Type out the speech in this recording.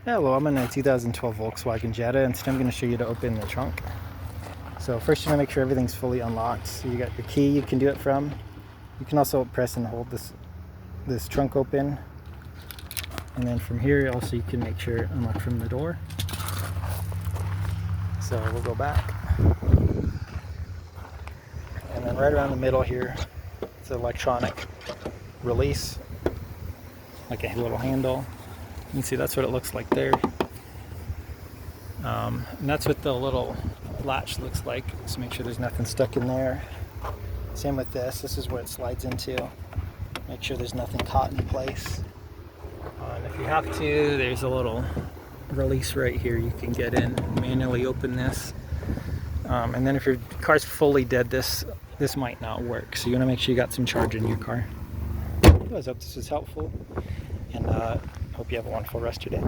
Hello, I'm in a 2012 Volkswagen Jetta, and today I'm going to show you to open the trunk. So first you're going to make sure everything's fully unlocked. So you got your key you can do it from. You can also press and hold this trunk open. And then from here also you can make sure it unlocks from the door. So we'll go back. And then right around the middle here, it's an electronic release, like a little handle. You can see that's what it looks like there. And that's what the little latch looks like. So make sure there's nothing stuck in there. Same with this. This is where it slides into. Make sure there's nothing caught in place. And if you have to, there's a little release right here. You can get in, manually open this. And then if your car's fully dead, this might not work. So you want to make sure you got some charge in your car. I hope this was helpful, and hope you have a wonderful rest of your day.